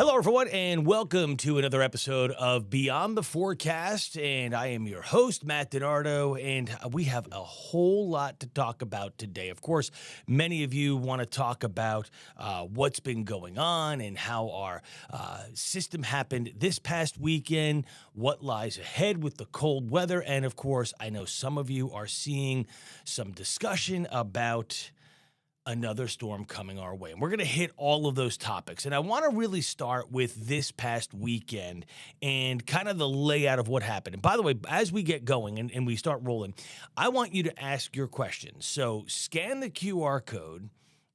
Hello, everyone, and welcome to another episode of Beyond the Forecast. And I am your host, Matt DiNardo, and we have a whole lot to talk about today. Of course, many of you want to talk about what's been going on and how our system happened this past weekend, what lies ahead with the cold weather, and of course, I know some of you are seeing some discussion about another storm coming our way. And we're going to hit all of those topics. And I want to really start with this past weekend and kind of the layout of what happened. And by the way, as we get going and we start rolling, I want you to ask your questions. So scan the QR code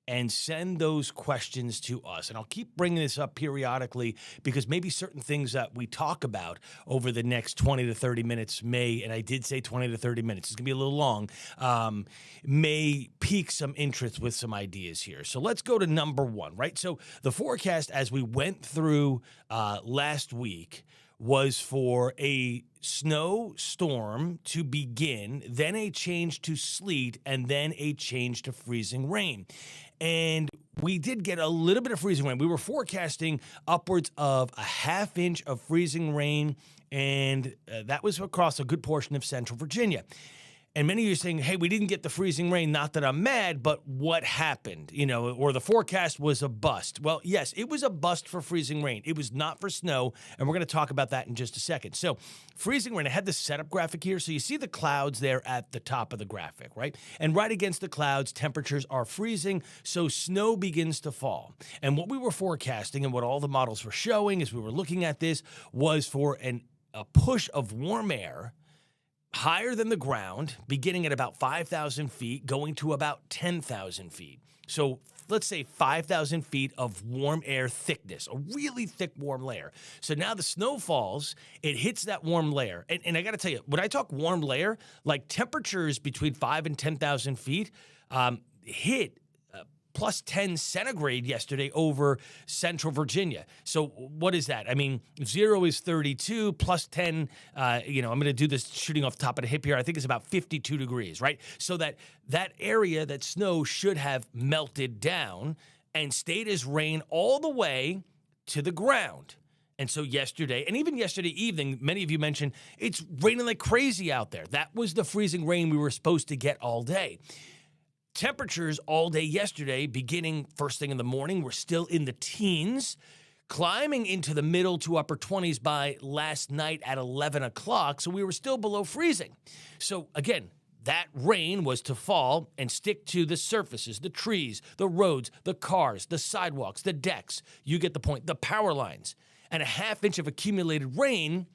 and send those questions to us. And I'll keep bringing this up periodically because maybe certain things that we talk about over the next 20 to 30 minutes may, and I did say 20 to 30 minutes, it's going to be a little long, may pique some interest with some ideas here. So let's go to number one, right? So the forecast as we went through last week was for a snowstorm to begin, then a change to sleet, and then a change to freezing rain. And we did get a little bit of freezing rain. We were forecasting upwards of a half inch of freezing rain, and that was across a good portion of central Virginia. And many of you are saying, hey, we didn't get the freezing rain. Not that I'm mad, but what happened? Or the forecast was a bust. Well, yes, it was a bust for freezing rain. It was not for snow, and we're going to talk about that in just a second. So freezing rain, I had the setup graphic here. So you see the clouds there at the top of the graphic, right? And right against the clouds, temperatures are freezing, so snow begins to fall. And what we were forecasting and what all the models were showing as we were looking at this was for a push of warm air higher than the ground, beginning at about 5,000 feet, going to about 10,000 feet. So let's say 5,000 feet of warm air thickness, a really thick warm layer. So now the snow falls, it hits that warm layer. And I got to tell you, when I talk warm layer, like temperatures between 5 and 10,000 feet hit plus 10 centigrade yesterday over central Virginia. So what is that? I mean, 0 is 32, plus 10, I'm going to do this shooting off the top of the hip here. I think it's about 52 degrees, right? So that area, that snow should have melted down and stayed as rain all the way to the ground. And so yesterday, and even yesterday evening, many of you mentioned it's raining like crazy out there. That was the freezing rain we were supposed to get all day. Temperatures all day yesterday, beginning first thing in the morning, were still in the teens, climbing into the middle to upper 20s by last night at 11 o'clock, so we were still below freezing. So again, that rain was to fall and stick to the surfaces, the trees, the roads, the cars, the sidewalks, the decks. You get the point, the power lines. And a half inch of accumulated rain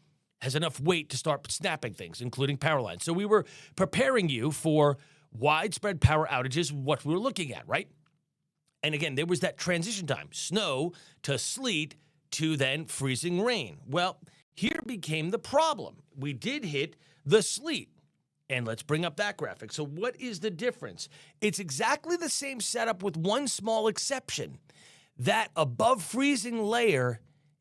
has enough weight to start snapping things, including power lines. So we were preparing you for widespread power outages, what we were looking at, right? And again, there was that transition time, snow to sleet to then freezing rain. Well, here became the problem. We did hit the sleet. And let's bring up that graphic. So what is the difference? It's exactly the same setup with one small exception. That above freezing layer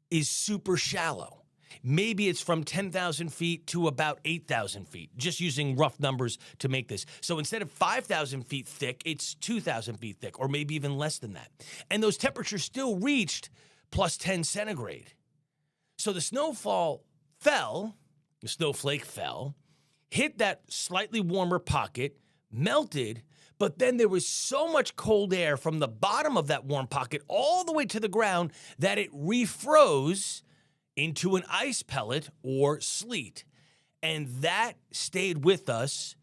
is super shallow. Maybe it's from 10,000 feet to about 8,000 feet, just using rough numbers to make this. So instead of 5,000 feet thick, it's 2,000 feet thick, or maybe even less than that. And those temperatures still reached plus 10 centigrade. So the snowflake fell, hit that slightly warmer pocket, melted, but then there was so much cold air from the bottom of that warm pocket all the way to the ground that it refroze into an ice pellet or sleet. And that stayed with us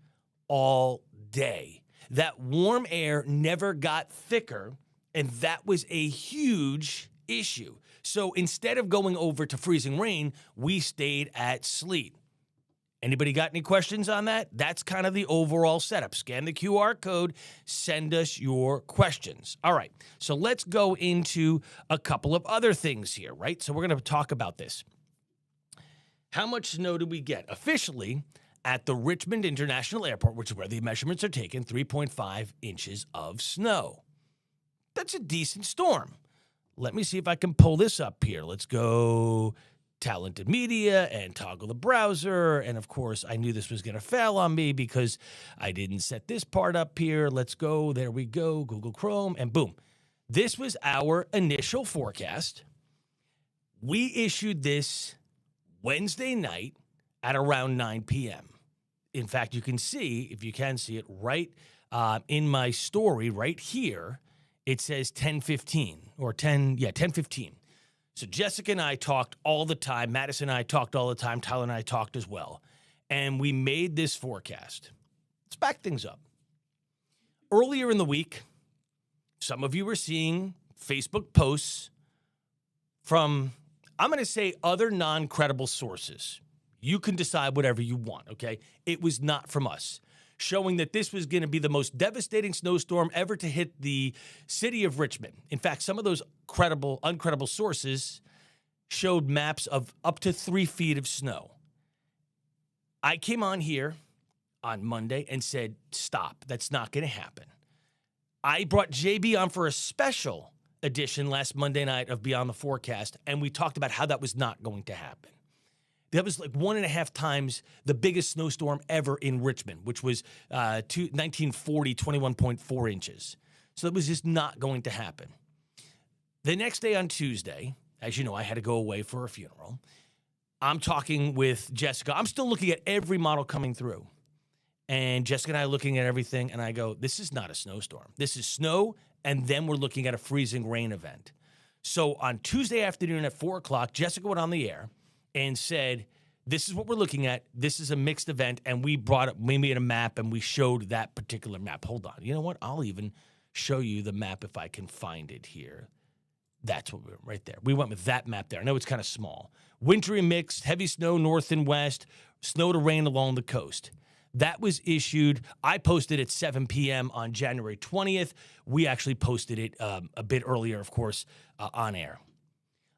all day. That warm air never got thicker, and that was a huge issue. So instead of going over to freezing rain, we stayed at sleet. Anybody got any questions on that? That's kind of the overall setup. Scan the QR code, send us your questions. All right, so let's go into a couple of other things here, right? So we're going to talk about this. How much snow did we get? Officially, at the Richmond International Airport, which is where the measurements are taken, 3.5 inches of snow. That's a decent storm. Let me see if I can pull this up here. Let's go Talented Media and toggle the browser. And of course, I knew this was going to fail on me because I didn't set this part up here. Let's go. There we go. Google Chrome and boom. This was our initial forecast. We issued this Wednesday night at around 9 p.m. In fact, you can see, if you can see it, right in my story right here, it says 10:15 or 10:15. So Jessica and I talked all the time. Madison and I talked all the time. Tyler and I talked as well. And we made this forecast. Let's back things up. Earlier in the week, some of you were seeing Facebook posts from, I'm going to say, other non-credible sources. You can decide whatever you want, okay? It was not from us, showing that this was going to be the most devastating snowstorm ever to hit the city of Richmond. In fact, some of those uncredible sources showed maps of up to 3 feet of snow. I came on here on Monday and said, stop, that's not going to happen. I brought JB on for a special edition last Monday night of Beyond the Forecast, and we talked about how that was not going to happen. That was like 1.5 times the biggest snowstorm ever in Richmond, which was 1940, 21.4 inches. So that was just not going to happen. The next day on Tuesday, as you know, I had to go away for a funeral. I'm talking with Jessica. I'm still looking at every model coming through. And Jessica and I are looking at everything, and I go, this is not a snowstorm. This is snow, and then we're looking at a freezing rain event. So on Tuesday afternoon at 4 o'clock, Jessica went on the air and said, this is what we're looking at. This is a mixed event, and we made a map, and we showed that particular map. Hold on. You know what? I'll even show you the map if I can find it here. That's what we were right there. We went with that map there. I know it's kind of small. Wintry mixed, heavy snow north and west, snow to rain along the coast. That was issued. I posted at 7 p.m. on January 20th. We actually posted it a bit earlier, of course, on air.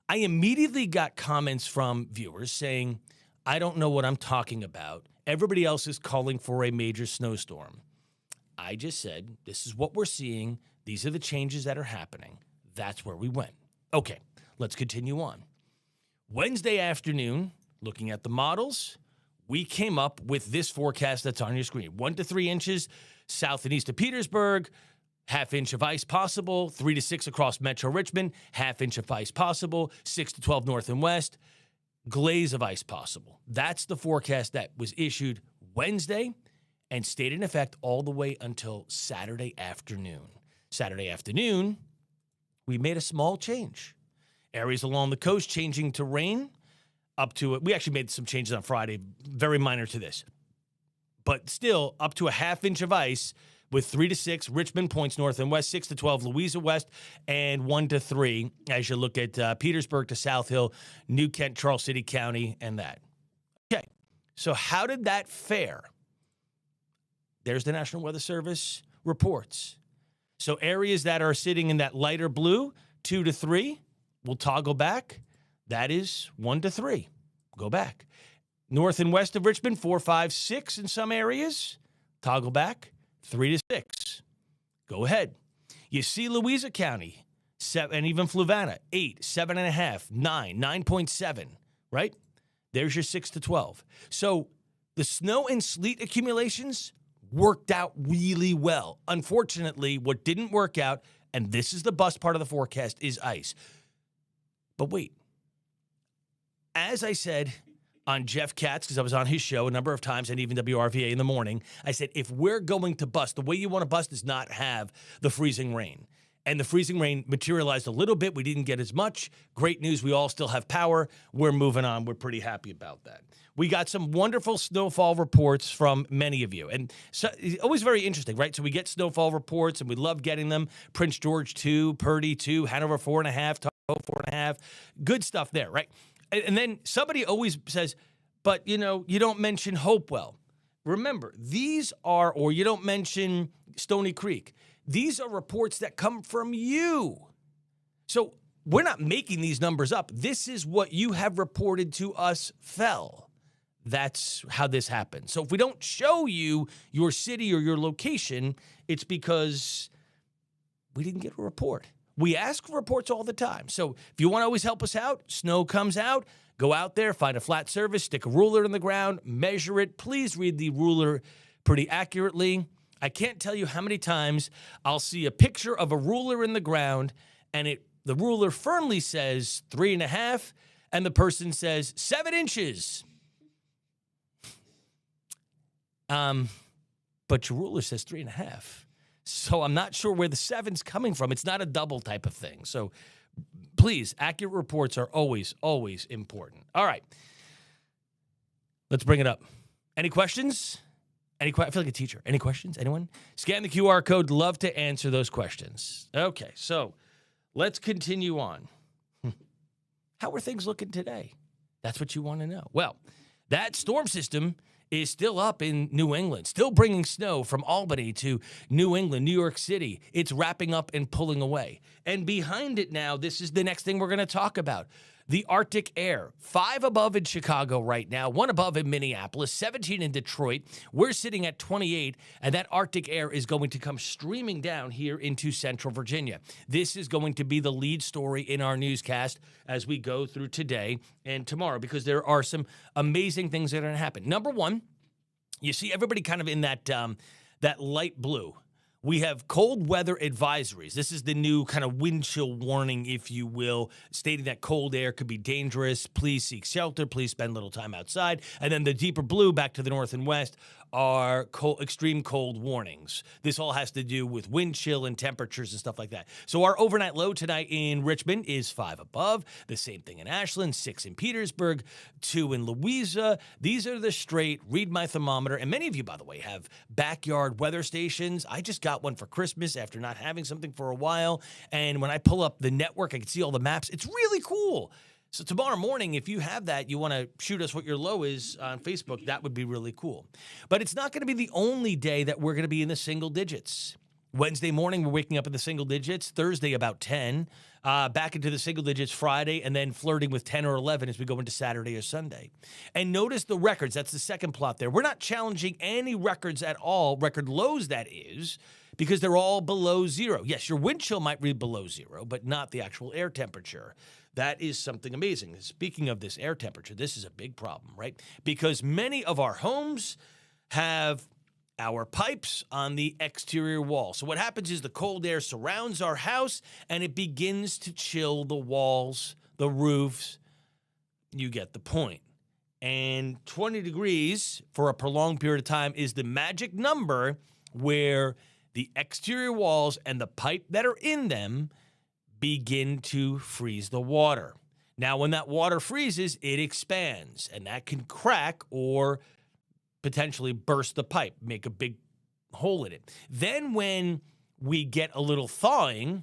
I immediately got comments from viewers saying, I don't know what I'm talking about. Everybody else is calling for a major snowstorm. I just said, this is what we're seeing. These are the changes that are happening. That's where we went. Okay, let's continue on. Wednesday afternoon, looking at the models, we came up with this forecast that's on your screen. 1 to 3 inches south and east of Petersburg, half inch of ice possible, 3 to 6 across Metro Richmond, half inch of ice possible, 6 to 12 north and west, glaze of ice possible. That's the forecast that was issued Wednesday and stayed in effect all the way until Saturday afternoon. Saturday afternoon, we made a small change. Areas along the coast changing to rain up to it. We actually made some changes on Friday, very minor to this. But still, up to a half inch of ice with 3 to 6 Richmond points north and west, 6 to 12 Louisa west, and 1 to 3 as you look at Petersburg to South Hill, New Kent, Charles City County, and that. Okay, so how did that fare? There's the National Weather Service reports. So areas that are sitting in that lighter blue, 2 to 3, will toggle back. That is 1 to 3. Go back. North and west of Richmond, 4, 5, 6 in some areas. Toggle back. 3 to 6. Go ahead. You see Louisa County, 7, and even Fluvanna, 8, 7.5, 9, 9.7, right? There's your 6 to 12. So the snow and sleet accumulations worked out really well. Unfortunately, what didn't work out, and this is the bust part of the forecast, is ice. But wait. As I said on Jeff Katz, because I was on his show a number of times, and even WRVA in the morning, I said, if we're going to bust, the way you want to bust is not have the freezing rain. And the freezing rain materialized a little bit. We didn't get as much. Great news. We all still have power. We're moving on. We're pretty happy about that. We got some wonderful snowfall reports from many of you. And so it's always very interesting, right? So we get snowfall reports, and we love getting them. Prince George 2, Purdy 2, Hanover 4.5, Tahoe 4.5. Good stuff there, right? And then somebody always says, but, you know, you don't mention Hopewell. Remember, these are, or you don't mention Stony Creek. These are reports that come from you. So we're not making these numbers up. This is what you have reported to us fell. That's how this happens. So if we don't show you your city or your location, it's because we didn't get a report. We ask for reports all the time. So if you want to always help us out, snow comes out, go out there, find a flat surface, stick a ruler in the ground, measure it. Please read the ruler pretty accurately. I can't tell you how many times I'll see a picture of a ruler in the ground, and the ruler firmly says 3.5, and the person says 7 inches. But your ruler says 3.5. So I'm not sure where the 7's coming from. It's not a double type of thing. So please, accurate reports are always, always important. All right. Let's bring it up. Any questions? I feel like a teacher. Any questions? Anyone? Scan the QR code. Love to answer those questions. Okay, so let's continue on. How are things looking today? That's what you want to know. Well, that storm system is still up in New England, still bringing snow from Albany to New England, New York City. It's wrapping up and pulling away. And behind it now, this is the next thing we're going to talk about. The Arctic air, 5 above in Chicago right now, 1 above in Minneapolis, 17 in Detroit. We're sitting at 28, and that Arctic air is going to come streaming down here into central Virginia. This is going to be the lead story in our newscast as we go through today and tomorrow, because there are some amazing things that are going to happen. Number one, you see everybody kind of in that light blue. We have cold weather advisories. This is the new kind of wind chill warning, if you will, stating that cold air could be dangerous. Please seek shelter. Please spend little time outside. And then the deeper blue back to the north and west are extreme cold warnings. This all has to do with wind chill and temperatures and stuff like that. So our overnight low tonight in Richmond is 5 above. The same thing in Ashland, 6 in Petersburg, 2 in Louisa. These are the straight read my thermometer. And many of you, by the way, have backyard weather stations. I just got one for Christmas after not having something for a while. And when I pull up the network, I can see all the maps. It's really cool. So tomorrow morning, if you have that, you want to shoot us what your low is on Facebook, that would be really cool. But it's not going to be the only day that we're going to be in the single digits. Wednesday morning, we're waking up in the single digits. Thursday, about 10. Back into the single digits Friday, and then flirting with 10 or 11 as we go into Saturday or Sunday. And notice the records. That's the second plot there. We're not challenging any records at all, record lows that is, because they're all below zero. Yes, your wind chill might read below zero, but not the actual air temperature. That is something amazing. Speaking of this air temperature, this is a big problem, right? Because many of our homes have our pipes on the exterior wall. So what happens is the cold air surrounds our house and it begins to chill the walls, the roofs. You get the point. And 20 degrees for a prolonged period of time is the magic number where the exterior walls and the pipe that are in them begin to freeze the water. Now, when that water freezes, it expands, and that can crack or potentially burst the pipe, make a big hole in it. Then when we get a little thawing,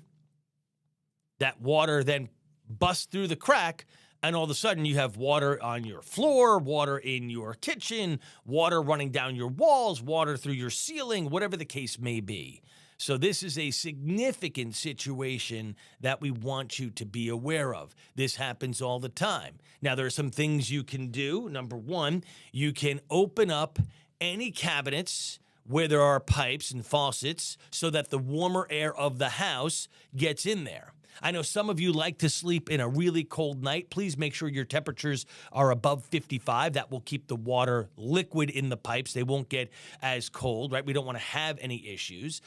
that water then busts through the crack, and all of a sudden you have water on your floor, water in your kitchen, water running down your walls, water through your ceiling, whatever the case may be. So this is a significant situation that we want you to be aware of. This happens all the time. Now, there are some things you can do. Number one, you can open up any cabinets where there are pipes and faucets so that the warmer air of the house gets in there. I know some of you like to sleep in a really cold night. Please make sure your temperatures are above 55. That will keep the water liquid in the pipes. They won't get as cold, right? We don't want to have any issues.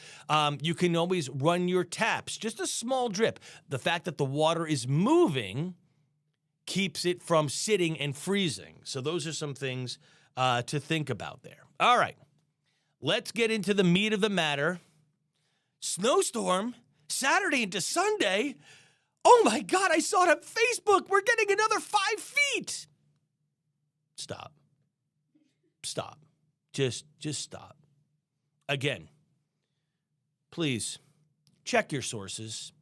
You can always run your taps, just a small drip. The fact that the water is moving keeps it from sitting and freezing. So those are some things to think about there. All right, let's get into the meat of the matter. Snowstorm Saturday into Sunday. Oh my God, I saw it on Facebook. We're getting another 5 feet. Stop. Stop. Just stop. Again, please check your sources.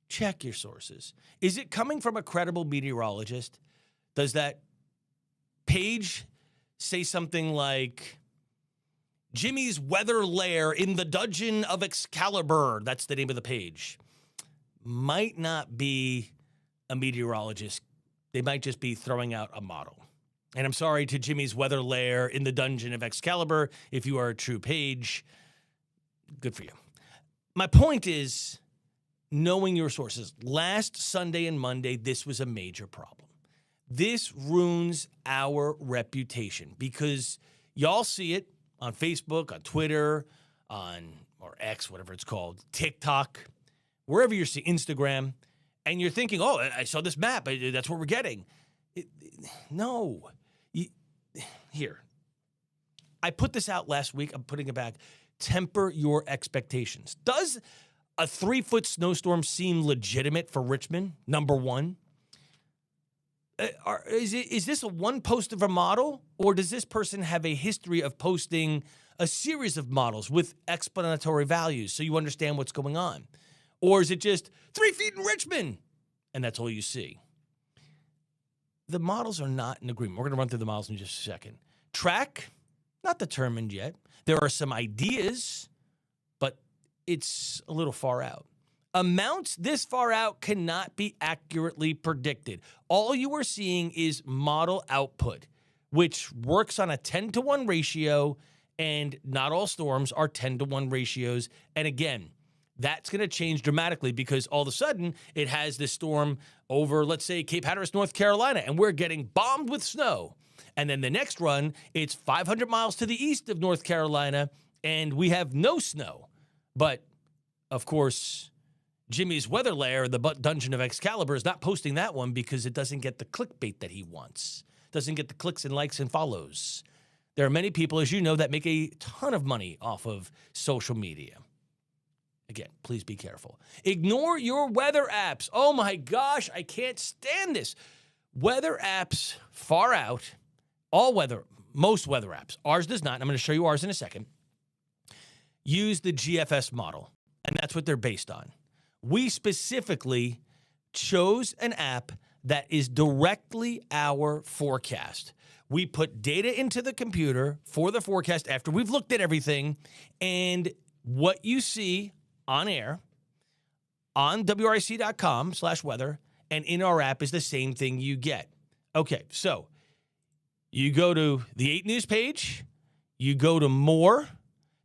Check your sources. Is it coming from a credible meteorologist? Does that page say something like Jimmy's weather lair in the dungeon of Excalibur? That's the name of the page. Might not be a meteorologist. They might just be throwing out a model. And I'm sorry to Jimmy's weather lair in the dungeon of Excalibur. If you are a true page, good for you. My point is knowing your sources. Last Sunday and Monday, this was a major problem. This ruins our reputation because y'all see it on Facebook, on Twitter, or X, whatever it's called, TikTok, wherever you see Instagram, And you're thinking, oh, I saw this map. That's what we're getting. No. Here. I put this out last week. I'm putting it back. Temper your expectations. Does a 3-foot snowstorm seem legitimate for Richmond? Number one. Is this a one post of a model, or does this person have a history of posting a series of models with explanatory values so you understand what's going on? Or is it just 3 feet in Richmond, and that's all you see? The models are not in agreement. We're going to run through the models in just a second. Track, not determined yet. There are some ideas, but it's a little far out. Amounts this far out cannot be accurately predicted. All you are seeing is model output, which works on a 10-to-1 ratio, and not all storms are 10-to-1 ratios. And again, that's going to change dramatically because all of a sudden it has this storm over, let's say, Cape Hatteras, North Carolina, and we're getting bombed with snow. And then the next run, it's 500 miles to the east of North Carolina, and we have no snow. But, of course, Jimmy's Weather Lair, the Dungeon of Excalibur, is not posting that one because it doesn't get the clickbait that he wants. Doesn't get the clicks and likes and follows. There are many people, as you know, that make a ton of money off of social media. Again, please be careful. Ignore your weather apps. Oh my gosh, I can't stand this. Weather apps far out, most weather apps. Ours does not. I'm going to show you ours in a second. Use the GFS model, and that's what they're based on. We specifically chose an app that is directly our forecast. We put data into the computer for the forecast after we've looked at everything, and what you see on air on WRIC.com/weather and in our app is the same thing you get. Okay, so you go to the 8 News page, you go to more,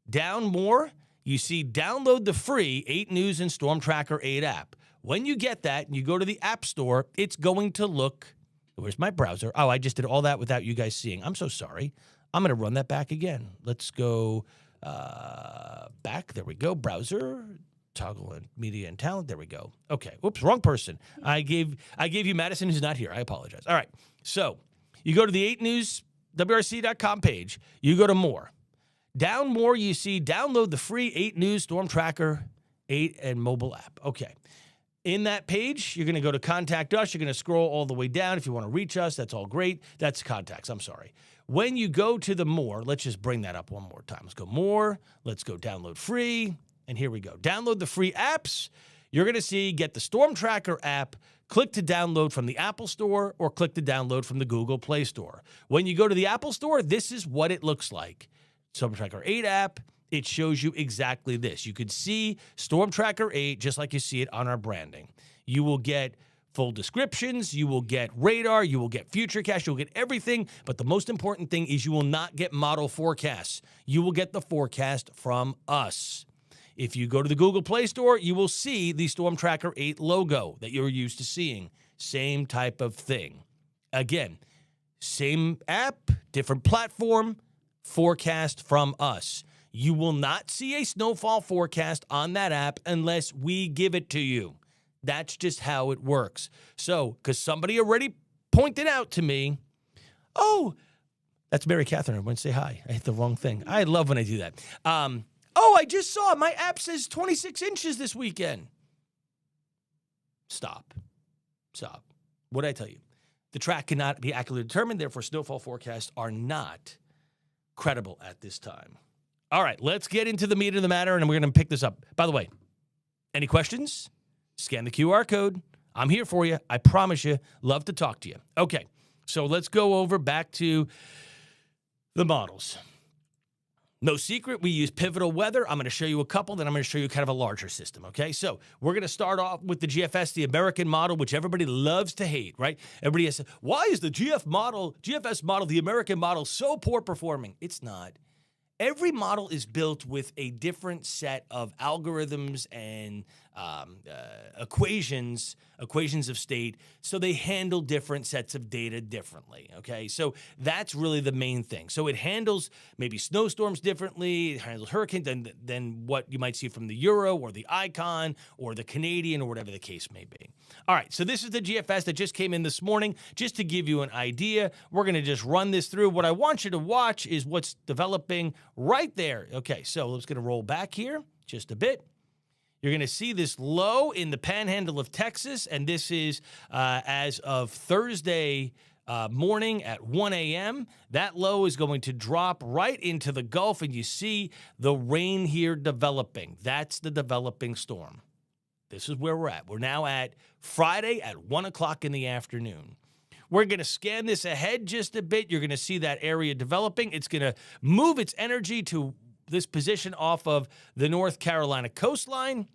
down more, you see download the free 8 News and StormTracker8 app. When you get that and you go to the App Store, it's going to look, where's my browser? Oh, I just did all that without you guys seeing. I'm so sorry. I'm going to run that back again. Let's go back. There we go. Browser, toggle and media and talent. There we go. Okay. Whoops, wrong person. I gave you Madison, who's not here. I apologize. All right. So you go to the 8 News, WRC.com page. You go to more. Down more, you see download the free 8 News StormTracker 8 and mobile app. Okay. In that page, you're going to go to Contact Us. You're going to scroll all the way down. If you want to reach us, that's all great. That's Contacts. I'm sorry. When you go to the more, let's just bring that up one more time. Let's go more. Let's go download free. And here we go. Download the free apps. You're going to see get the StormTracker app. Click to download from the Apple Store or click to download from the Google Play Store. When you go to the Apple Store, this is what it looks like. StormTracker 8 app. It shows you exactly this. You could see StormTracker 8 just like you see it on our branding. You will get full descriptions, you will get radar, you will get futurecast, you'll get everything, but the most important thing is you will not get model forecasts. You will get the forecast from us. If you go to the Google Play Store, you will see the StormTracker 8 logo that you're used to seeing. Same type of thing. Again, same app, different platform, forecast from us. You will not see a snowfall forecast on that app unless we give it to you. That's just how it works. So, because somebody already pointed out to me, oh, that's Mary Catherine. I went to say hi. I hit the wrong thing. I love when I do that. Oh, I just saw my app says 26 inches this weekend. Stop. What did I tell you? The track cannot be accurately determined. Therefore, snowfall forecasts are not credible at this time. All right, let's get into the meat of the matter, and we're going to pick this up. By the way, any questions? Scan the QR code. I'm here for you. I promise you. Love to talk to you. Okay, so let's go over back to the models. No secret, we use Pivotal Weather. I'm going to show you a couple, then I'm going to show you kind of a larger system, okay? So we're going to start off with the GFS, the American model, which everybody loves to hate, right? Everybody has said, why is the GFS model, the American model, so poor performing? It's not. Every model is built with a different set of algorithms and equations of state, so they handle different sets of data differently, okay? So that's really the main thing. So it handles maybe snowstorms differently, it handles hurricanes than what you might see from the Euro or the Icon or the Canadian or whatever the case may be. All right, so this is the GFS that just came in this morning. Just to give you an idea, we're going to just run this through. What I want you to watch is what's developing right there. Okay, so let's going to roll back here just a bit. You're going to see this low in the panhandle of Texas, and this is as of Thursday morning at 1 a.m. That low is going to drop right into the Gulf, and you see the rain here developing. That's the developing storm. This is where we're at. We're now at Friday at 1 o'clock in the afternoon. We're going to scan this ahead just a bit. You're going to see that area developing. It's going to move its energy to this position off of the North Carolina coastline,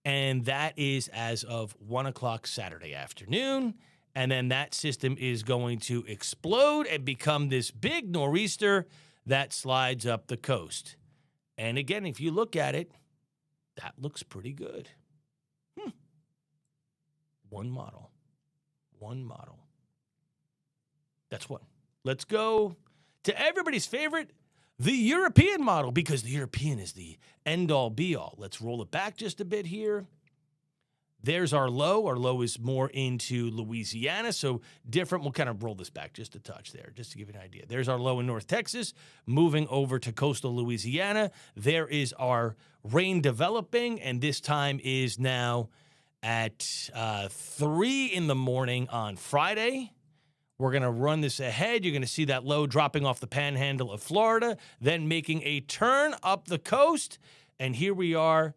and that is as of 1 o'clock Saturday afternoon. And then that system is going to explode and become this big nor'easter that slides up the coast. And again, if you look at it, that looks pretty good. One model. That's one. Let's go to everybody's favorite, the European model, because the European is the end-all, be-all. Let's roll it back just a bit here. There's our low. Our low is more into Louisiana, so different. We'll kind of roll this back just a touch there, just to give you an idea. There's our low in North Texas, moving over to coastal Louisiana. There is our rain developing, and this time is now at 3 in the morning on Friday. We're going to run this ahead. You're going to see that low dropping off the panhandle of Florida, then making a turn up the coast. And here we are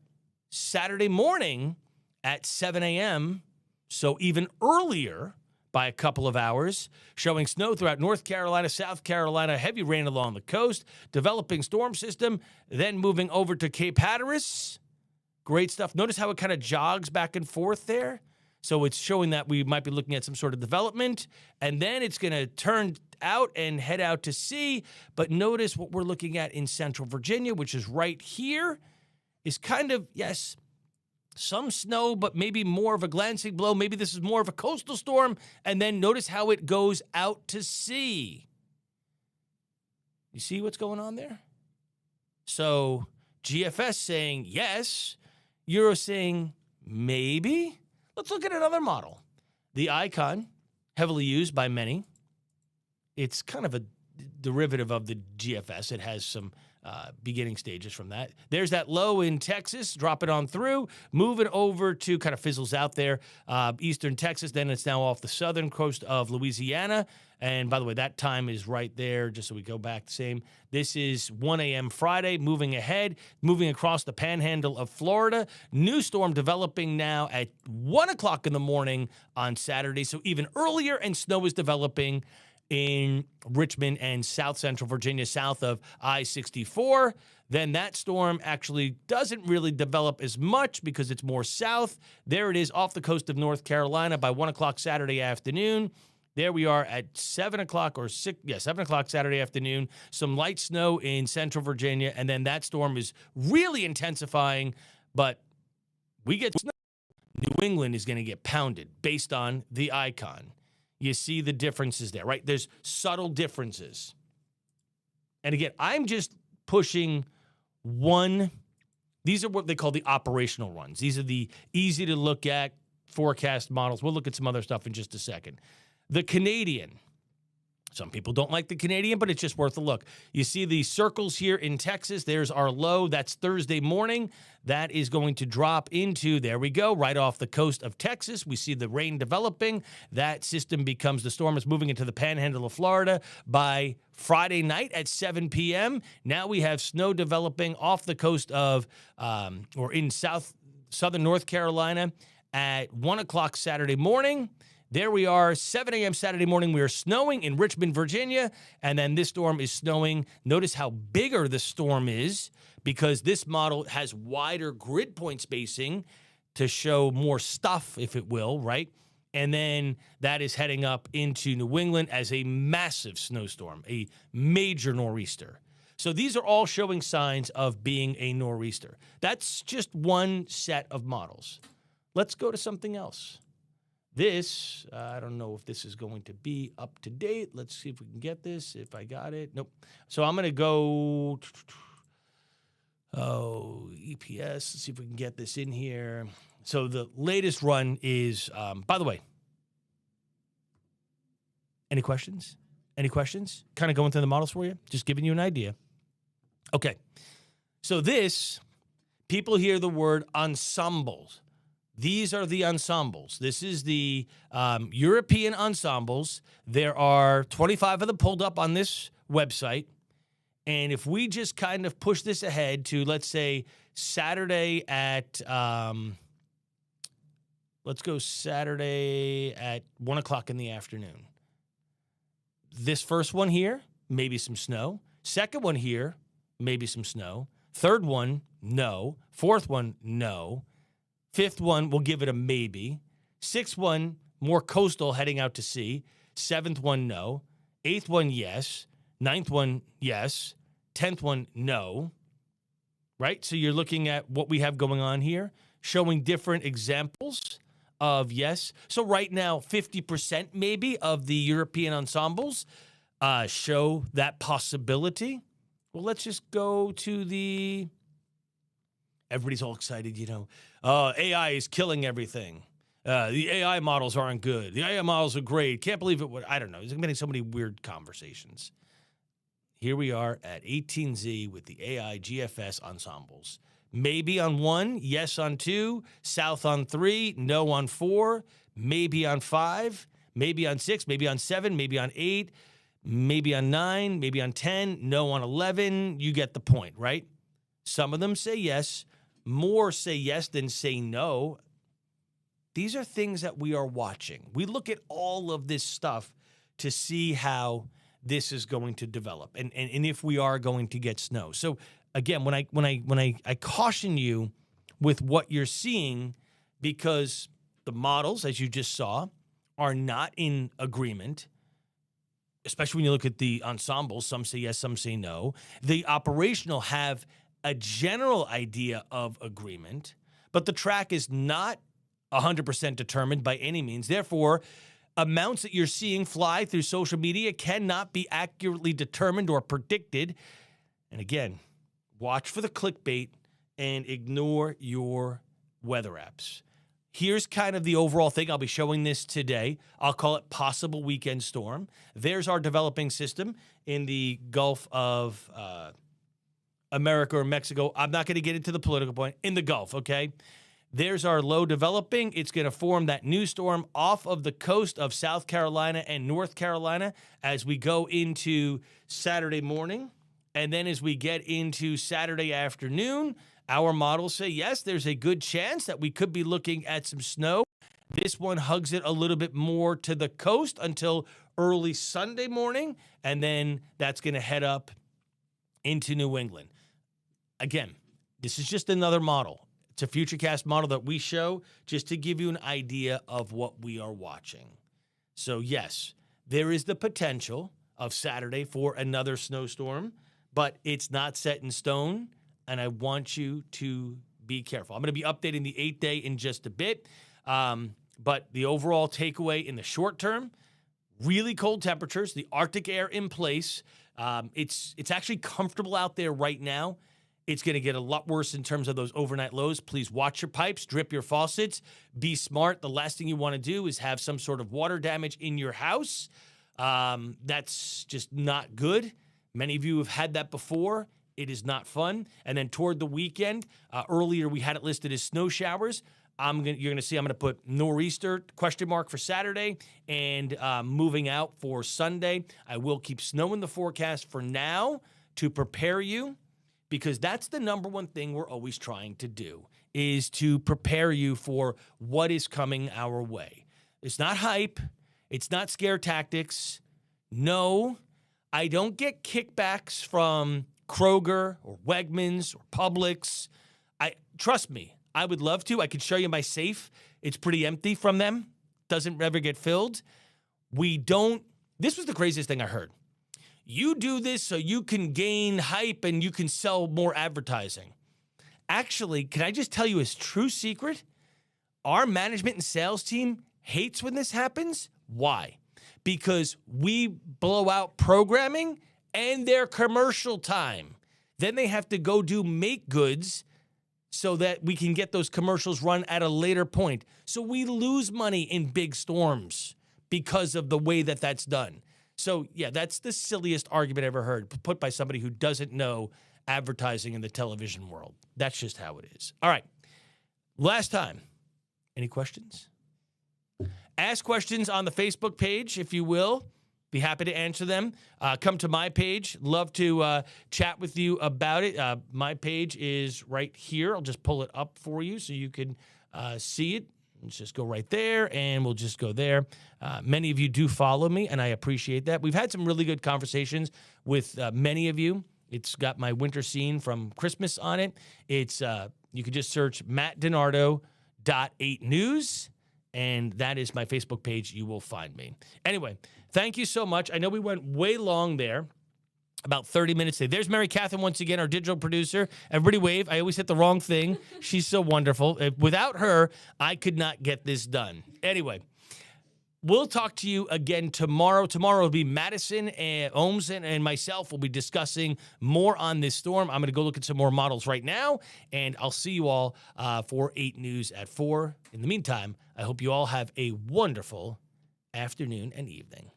Saturday morning at 7 a.m., so even earlier by a couple of hours, showing snow throughout North Carolina, South Carolina, heavy rain along the coast, developing storm system, then moving over to Cape Hatteras. Great stuff. Notice how it kind of jogs back and forth there. So it's showing that we might be looking at some sort of development, and then it's going to turn out and head out to sea. But notice what we're looking at in central Virginia, which is right here, is kind of, yes, some snow, but maybe more of a glancing blow. Maybe this is more of a coastal storm. And then notice how it goes out to sea. You see what's going on there? So GFS saying yes, Euro saying maybe. Let's look at another model. The Icon, heavily used by many. It's kind of a derivative of the GFS. It has some beginning stages from that. There's that low in Texas. Drop it on through. Move it over to, kind of fizzles out there, eastern Texas. Then it's now off the southern coast of Louisiana. And by the way, that time is right there, just so we go back the same. This is 1 a.m. Friday, moving ahead, moving across the panhandle of Florida. New storm developing now at 1 o'clock in the morning on Saturday. So even earlier, and snow is developing in Richmond and South Central Virginia, south of I-64. Then that storm actually doesn't really develop as much because it's more south. There it is off the coast of North Carolina by 1 o'clock Saturday afternoon. There we are at 7 o'clock 7 o'clock Saturday afternoon. Some light snow in central Virginia, and then that storm is really intensifying, but we get snow. New England is going to get pounded based on the Icon. You see the differences there, right? There's subtle differences. And again, I'm just pushing one. These are what they call the operational runs. These are the easy to look at forecast models. We'll look at some other stuff in just a second. The Canadian. Some people don't like the Canadian, but it's just worth a look. You see the circles here in Texas. There's our low. That's Thursday morning. That is going to drop into, there we go, right off the coast of Texas. We see the rain developing. That system becomes, the storm is moving into the panhandle of Florida by Friday night at 7 p.m. Now we have snow developing off the coast of, or in southern North Carolina at 1 o'clock Saturday morning. There we are, 7 a.m. Saturday morning. We are snowing in Richmond, Virginia, and then this storm is snowing. Notice how bigger the storm is because this model has wider grid point spacing to show more stuff, if it will, right? And then that is heading up into New England as a massive snowstorm, a major nor'easter. So these are all showing signs of being a nor'easter. That's just one set of models. Let's go to something else. This, I don't know if this is going to be up to date. Let's see if we can get this, if I got it. Nope. So I'm going to go, EPS. Let's see if we can get this in here. So the latest run is, by the way, any questions? Any questions? Kind of going through the models for you? Just giving you an idea. Okay. So this, people hear the word ensembles. These are the ensembles. This is the European ensembles. There are 25 of them pulled up on this website. And if we just kind of push this ahead to, let's say, Saturday at, let's go Saturday at 1 o'clock in the afternoon. This first one here, maybe some snow. Second one here, maybe some snow. Third one, no. Fourth one, no. Fifth one, we'll give it a maybe. Sixth one, more coastal heading out to sea. Seventh one, no. Eighth one, yes. Ninth one, yes. 10th one, no. Right? So you're looking at what we have going on here, showing different examples of yes. So right now, 50% maybe of the European ensembles show that possibility. Well, let's just go to the... Everybody's all excited, you know. AI is killing everything. The AI models aren't good. The AI models are great. Can't believe it. I don't know. There's been so many weird conversations. Here we are at 18Z with the AI GFS ensembles. Maybe on 1, yes on 2, south on 3, no on 4, maybe on 5, maybe on 6, maybe on 7, maybe on 8, maybe on 9, maybe on 10, no on 11. You get the point, right? Some of them say yes. More say yes than say no. These are things that we are watching. We look at all of this stuff to see how this is going to develop and if we are going to get snow. So again, when I caution you with what you're seeing, because the models, as you just saw, are not in agreement, especially when you look at the ensembles. Some say yes, some say no. The operational have a general idea of agreement, but the track is not 100% determined by any means. Therefore, amounts that you're seeing fly through social media cannot be accurately determined or predicted. And again, watch for the clickbait and ignore your weather apps. Here's kind of the overall thing. I'll be showing this today. I'll call it possible weekend storm. There's our developing system in the Gulf of America or Mexico. I'm not going to get into the political point. In the Gulf, okay? There's our low developing. It's going to form that new storm off of the coast of South Carolina and North Carolina as we go into Saturday morning. And then as we get into Saturday afternoon, our models say, yes, there's a good chance that we could be looking at some snow. This one hugs it a little bit more to the coast until early Sunday morning. And then that's going to head up into New England. Again, this is just another model. It's a Futurecast model that we show just to give you an idea of what we are watching. So, yes, there is the potential of Saturday for another snowstorm, but it's not set in stone, and I want you to be careful. I'm going to be updating the 8-day in just a bit, but the overall takeaway in the short term, really cold temperatures, the Arctic air in place. It's actually comfortable out there right now. It's going to get a lot worse in terms of those overnight lows. Please watch your pipes, drip your faucets, be smart. The last thing you want to do is have some sort of water damage in your house. That's just not good. Many of you have had that before. It is not fun. And then toward the weekend, earlier we had it listed as snow showers. You're going to see I'm going to put nor'easter question mark for Saturday and moving out for Sunday. I will keep snow in the forecast for now to prepare you, because that's the number one thing we're always trying to do, is to prepare you for what is coming our way. It's not hype. It's not scare tactics. No, I don't get kickbacks from Kroger or Wegmans or Publix. Trust me, I would love to. I could show you my safe. It's pretty empty from them. Doesn't ever get filled. This was the craziest thing I heard. you do this so you can gain hype and you can sell more advertising. Actually, can I just tell you a true secret? Our management and sales team hates when this happens. Why? Because we blow out programming and their commercial time. Then they have to go do make goods so that we can get those commercials run at a later point. So we lose money in big storms because of the way that that's done. So, yeah, that's the silliest argument I ever heard, put by somebody who doesn't know advertising in the television world. That's just how it is. All right. Last time. Any questions? Ask questions on the Facebook page, if you will. Be happy to answer them. Come to my page. Love to chat with you about it. My page is right here. I'll just pull it up for you so you can see it. Let's just go right there, and we'll just go there. Many of you do follow me, and I appreciate that. We've had some really good conversations with many of you. It's got my winter scene from Christmas on it. It's you can just search Matt DiNardo.8 News, and that is my Facebook page. You will find me. Anyway, thank you so much. I know we went way long there, about 30 minutes today. There's Mary Catherine once again, our digital producer. Everybody wave. I always hit the wrong thing. She's so wonderful. Without her, I could not get this done. Anyway, we'll talk to you again tomorrow. Tomorrow will be Madison and Ohms and myself will be discussing more on this storm. I'm going to go look at some more models right now, and I'll see you all for 8 News at 4. In the meantime, I hope you all have a wonderful afternoon and evening.